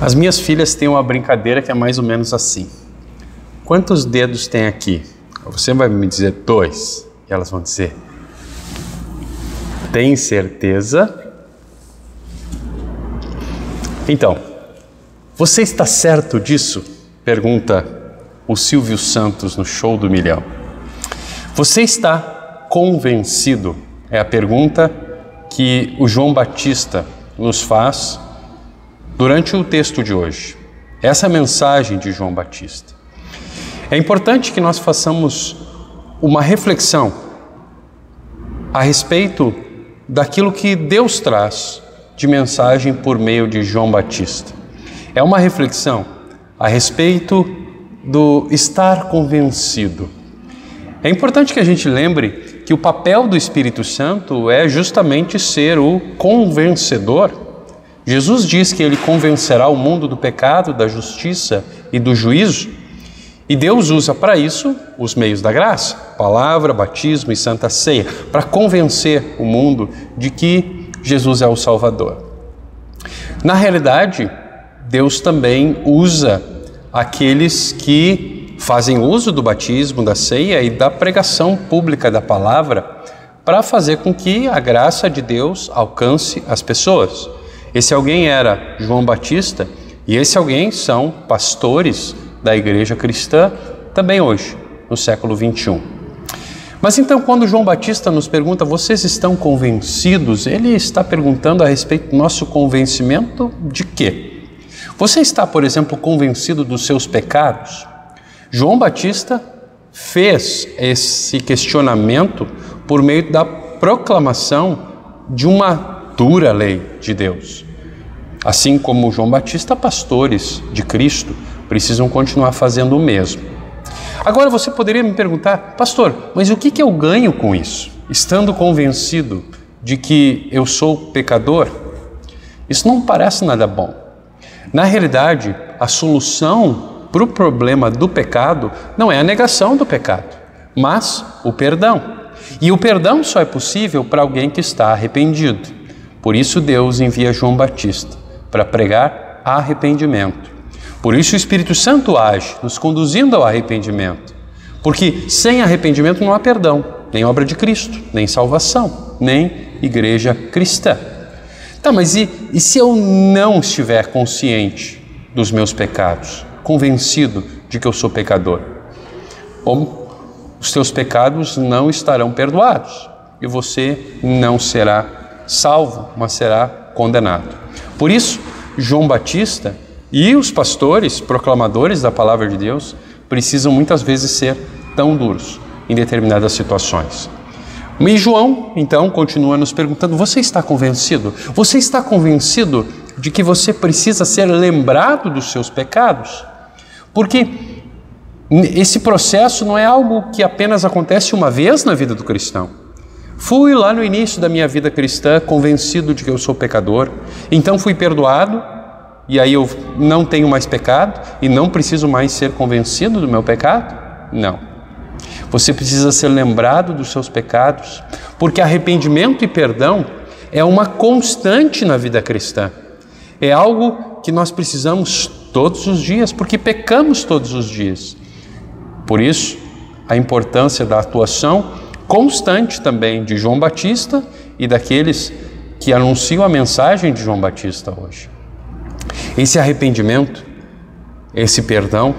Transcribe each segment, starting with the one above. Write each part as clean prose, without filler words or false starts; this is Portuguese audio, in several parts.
As minhas filhas têm uma brincadeira que é mais ou menos assim. Quantos dedos tem aqui? Você vai me dizer 2. E elas vão dizer: tem certeza? Então, você está certo disso? Pergunta o Silvio Santos no Show do Milhão. Você está convencido? É a pergunta que o João Batista nos faz durante o texto de hoje. Essa é a mensagem de João Batista. É importante que nós façamos uma reflexão a respeito daquilo que Deus traz de mensagem por meio de João Batista. É uma reflexão a respeito do estar convencido. É importante que a gente lembre que o papel do Espírito Santo é justamente ser o convencedor. Jesus diz que ele convencerá o mundo do pecado, da justiça e do juízo. E Deus usa para isso os meios da graça, palavra, batismo e santa ceia, para convencer o mundo de que Jesus é o Salvador. Na realidade, Deus também usa aqueles que fazem uso do batismo, da ceia e da pregação pública da palavra para fazer com que a graça de Deus alcance as pessoas. Esse alguém era João Batista e esse alguém são pastores da igreja cristã também hoje, no século 21. Mas então, quando João Batista nos pergunta: vocês estão convencidos? Ele está perguntando a respeito do nosso convencimento de quê? Você está, por exemplo, convencido dos seus pecados? João Batista fez esse questionamento por meio da proclamação de uma dura lei de Deus. Assim como João Batista, pastores de Cristo precisam continuar fazendo o mesmo. Agora você poderia me perguntar: pastor, mas o que eu ganho com isso? Estando convencido de que eu sou pecador? Isso não parece nada bom. Na realidade, a solução para o problema do pecado não é a negação do pecado, mas o perdão. E o perdão só é possível para alguém que está arrependido. Por isso Deus envia João Batista para pregar arrependimento. Por isso o Espírito Santo age, nos conduzindo ao arrependimento. Porque sem arrependimento não há perdão, nem obra de Cristo, nem salvação, nem igreja cristã. Tá, mas e se eu não estiver consciente dos meus pecados, convencido de que eu sou pecador? Bom, os teus pecados não estarão perdoados e você não será salvo, mas será condenado. Por isso, João Batista e os pastores, proclamadores da palavra de Deus, precisam muitas vezes ser tão duros em determinadas situações. E João, então, continua nos perguntando: você está convencido? Você está convencido de que você precisa ser lembrado dos seus pecados? Porque esse processo não é algo que apenas acontece uma vez na vida do cristão. Fui lá no início da minha vida cristã convencido de que eu sou pecador, então fui perdoado, e aí eu não tenho mais pecado e não preciso mais ser convencido do meu pecado? Não. Você precisa ser lembrado dos seus pecados, porque arrependimento e perdão é uma constante na vida cristã. É algo que nós precisamos todos os dias, porque pecamos todos os dias. Por isso, a importância da atuação constante também de João Batista e daqueles que anunciam a mensagem de João Batista hoje. Esse arrependimento, esse perdão,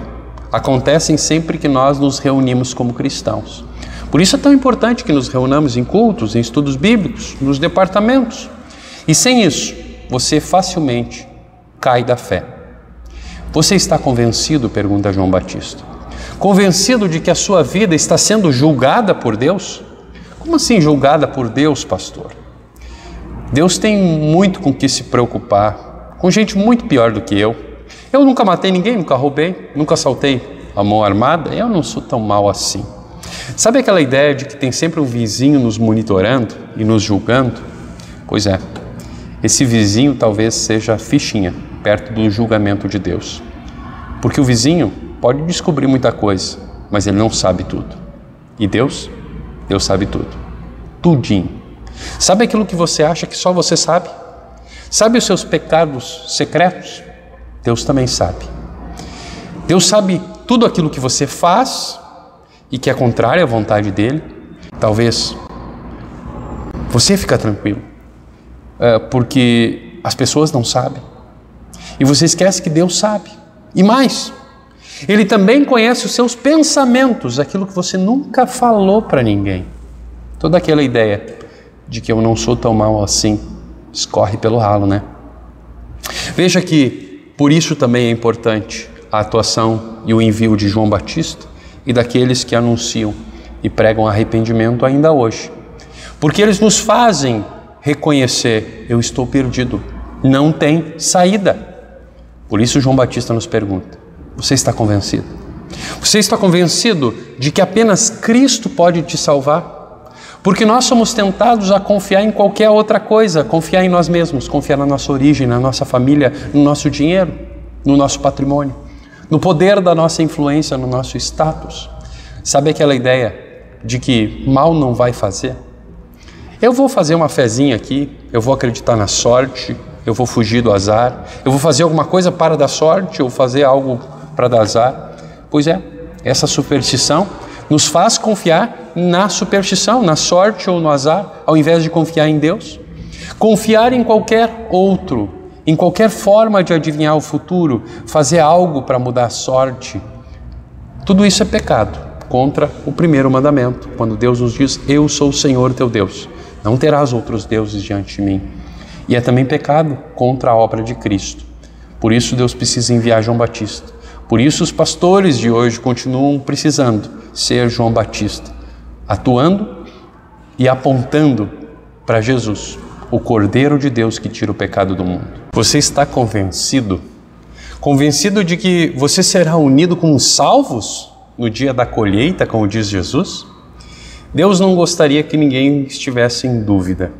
acontecem sempre que nós nos reunimos como cristãos. Por isso é tão importante que nos reunamos em cultos, em estudos bíblicos, nos departamentos. E sem isso, você facilmente cai da fé. Você está convencido? Pergunta João Batista. Convencido de que a sua vida está sendo julgada por Deus? Como assim julgada por Deus, pastor? Deus tem muito com que se preocupar, com gente muito pior do que eu. Eu nunca matei ninguém, nunca roubei, nunca assaltei a mão armada, eu não sou tão mal assim. Sabe aquela ideia de que tem sempre um vizinho nos monitorando e nos julgando? Pois é, esse vizinho talvez seja a fichinha perto do julgamento de Deus. Porque o vizinho pode descobrir muita coisa, mas ele não sabe tudo. E Deus sabe tudo. Tudinho. Sabe aquilo que você acha que só você sabe? Sabe os seus pecados secretos? Deus também sabe. Deus sabe tudo aquilo que você faz e que é contrário à vontade dele. Talvez você fica tranquilo, porque as pessoas não sabem. E você esquece que Deus sabe. E mais, Ele também conhece os seus pensamentos, aquilo que você nunca falou para ninguém. Toda aquela ideia de que eu não sou tão mal assim, escorre pelo ralo, né? Veja que por isso também é importante a atuação e o envio de João Batista e daqueles que anunciam e pregam arrependimento ainda hoje. Porque eles nos fazem reconhecer: eu estou perdido, não tem saída. Por isso João Batista nos pergunta: você está convencido? Você está convencido de que apenas Cristo pode te salvar? Porque nós somos tentados a confiar em qualquer outra coisa, confiar em nós mesmos, confiar na nossa origem, na nossa família, no nosso dinheiro, no nosso patrimônio, no poder da nossa influência, no nosso status. Sabe aquela ideia de que mal não vai fazer? Eu vou fazer uma fezinha aqui, eu vou acreditar na sorte, eu vou fugir do azar, eu vou fazer alguma coisa para dar sorte ou fazer algo para dar azar. Pois é, essa superstição nos faz confiar na superstição, na sorte ou no azar, ao invés de confiar em Deus. Confiar em qualquer outro, em qualquer forma de adivinhar o futuro, fazer algo para mudar a sorte, tudo isso é pecado contra o primeiro mandamento, quando Deus nos diz: eu sou o Senhor teu Deus, não terás outros deuses diante de mim. E é também pecado contra a obra de Cristo. Por isso Deus precisa enviar João Batista. Por isso os pastores de hoje continuam precisando ser João Batista, atuando e apontando para Jesus, o Cordeiro de Deus que tira o pecado do mundo. Você está convencido? Convencido de que você será unido com os salvos no dia da colheita, como diz Jesus? Deus não gostaria que ninguém estivesse em dúvida.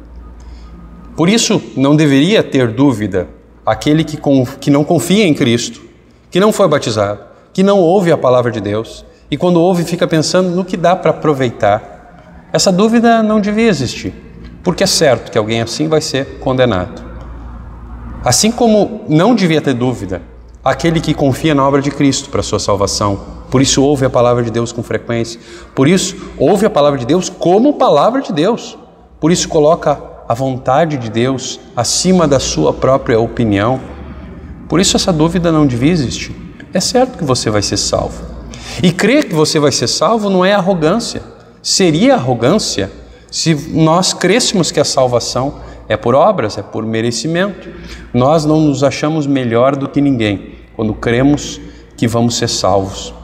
Por isso, não deveria ter dúvida aquele que não confia em Cristo, que não foi batizado, que não ouve a palavra de Deus e quando ouve fica pensando no que dá para aproveitar. Essa dúvida não devia existir, porque é certo que alguém assim vai ser condenado. Assim como não devia ter dúvida aquele que confia na obra de Cristo para a sua salvação, por isso ouve a palavra de Deus com frequência, por isso ouve a palavra de Deus como palavra de Deus, por isso coloca a vontade de Deus acima da sua própria opinião. Por isso essa dúvida não devia existir. É certo que você vai ser salvo. E crer que você vai ser salvo não é arrogância. Seria arrogância se nós crêssemos que a salvação é por obras, é por merecimento. Nós não nos achamos melhor do que ninguém quando cremos que vamos ser salvos.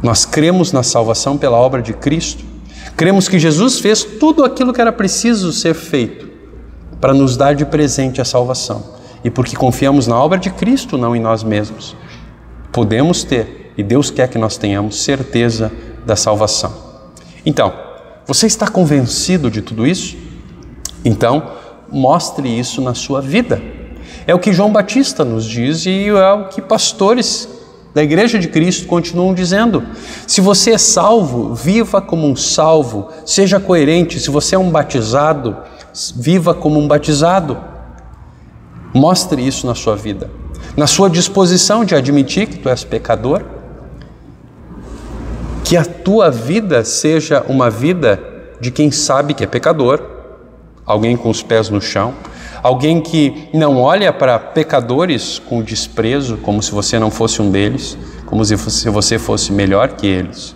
Nós cremos na salvação pela obra de Cristo. Cremos que Jesus fez tudo aquilo que era preciso ser feito para nos dar de presente a salvação. E porque confiamos na obra de Cristo, não em nós mesmos, podemos ter, e Deus quer que nós tenhamos, certeza da salvação. Então, você está convencido de tudo isso? Então, mostre isso na sua vida. É o que João Batista nos diz e é o que pastores da Igreja de Cristo continuam dizendo. Se você é salvo, viva como um salvo, seja coerente. Se você é um batizado, viva como um batizado. Mostre isso na sua vida, na sua disposição de admitir que tu és pecador, que a tua vida seja uma vida de quem sabe que é pecador, alguém com os pés no chão, alguém que não olha para pecadores com desprezo, como se você não fosse um deles, como se você fosse melhor que eles.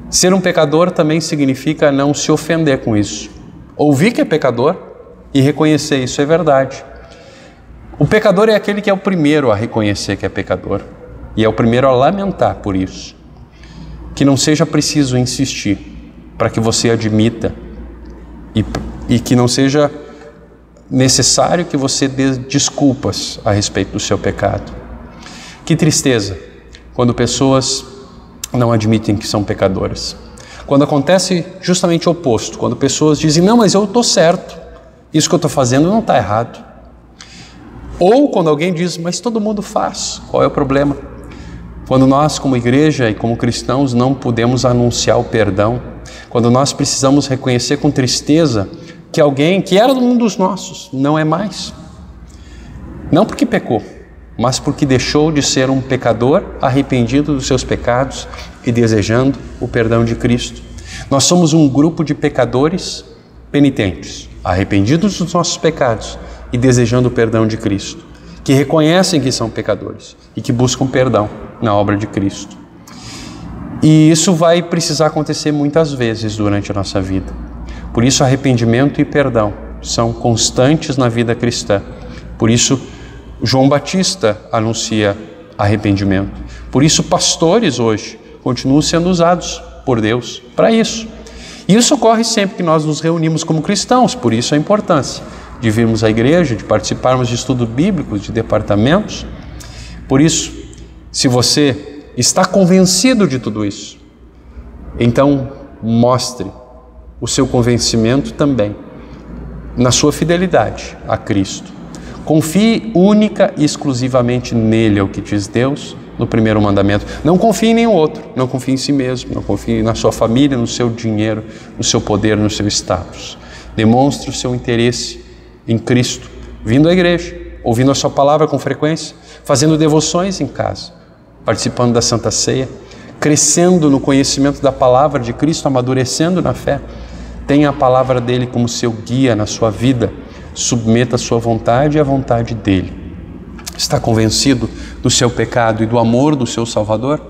Ser um pecador também significa não se ofender com isso. Ouvir que é pecador e reconhecer isso é verdade. O pecador é aquele que é o primeiro a reconhecer que é pecador e é o primeiro a lamentar por isso. Que não seja preciso insistir para que você admita e que não seja necessário que você dê desculpas a respeito do seu pecado. Que tristeza quando pessoas não admitem que são pecadoras. Quando acontece justamente o oposto, quando pessoas dizem: não, mas eu estou certo, isso que eu estou fazendo não está errado. Ou quando alguém diz: mas todo mundo faz, qual é o problema? Quando nós, como igreja e como cristãos, não podemos anunciar o perdão, quando nós precisamos reconhecer com tristeza que alguém que era um dos nossos não é mais. Não porque pecou, mas porque deixou de ser um pecador arrependido dos seus pecados e desejando o perdão de Cristo. Nós somos um grupo de pecadores penitentes, arrependidos dos nossos pecados e desejando o perdão de Cristo, que reconhecem que são pecadores e que buscam perdão na obra de Cristo. E isso vai precisar acontecer muitas vezes durante a nossa vida. Por isso, arrependimento e perdão são constantes na vida cristã. Por isso, João Batista anuncia arrependimento. Por isso, pastores hoje continuam sendo usados por Deus para isso. E isso ocorre sempre que nós nos reunimos como cristãos, por isso a importância de virmos à igreja, de participarmos de estudos bíblicos, de departamentos. Por isso, se você está convencido de tudo isso, então mostre o seu convencimento também na sua fidelidade a Cristo. Confie única e exclusivamente nele, é o que diz Deus no primeiro mandamento. Não confie em nenhum outro, não confie em si mesmo, não confie na sua família, no seu dinheiro, no seu poder, no seu status. Demonstre o seu interesse em Cristo, vindo à igreja, ouvindo a sua palavra com frequência, fazendo devoções em casa, participando da Santa Ceia, crescendo no conhecimento da palavra de Cristo, amadurecendo na fé. Tenha a palavra dele como seu guia na sua vida. Submeta a sua vontade à vontade dele. Está convencido do seu pecado e do amor do seu Salvador?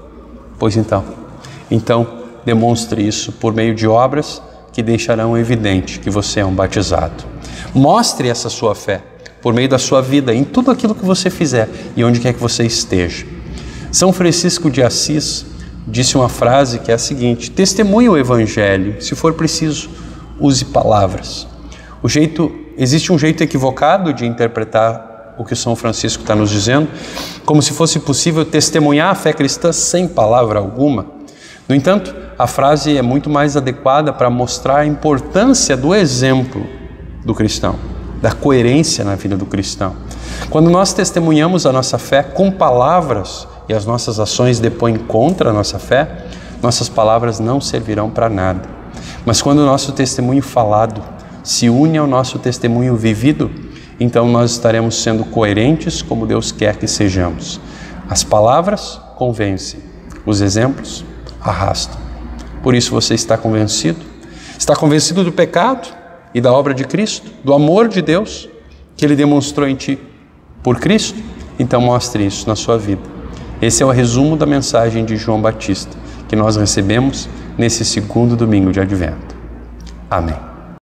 Pois então demonstre isso por meio de obras que deixarão evidente que você é um batizado. Mostre essa sua fé por meio da sua vida, em tudo aquilo que você fizer e onde quer que você esteja. São Francisco de Assis disse uma frase que é a seguinte: testemunhe o Evangelho, se for preciso, use palavras. Existe um jeito equivocado de interpretar o que São Francisco está nos dizendo, como se fosse possível testemunhar a fé cristã sem palavra alguma. No entanto, a frase é muito mais adequada para mostrar a importância do exemplo do cristão, da coerência na vida do cristão. Quando nós testemunhamos a nossa fé com palavras e as nossas ações depõem contra a nossa fé, nossas palavras não servirão para nada. Mas quando o nosso testemunho falado se une ao nosso testemunho vivido, então nós estaremos sendo coerentes como Deus quer que sejamos. As palavras convencem, os exemplos arrastam. Por isso você está convencido? Está convencido do pecado e da obra de Cristo, do amor de Deus que Ele demonstrou em ti por Cristo? Então mostre isso na sua vida. Esse é o resumo da mensagem de João Batista que nós recebemos nesse segundo domingo de Advento. Amém.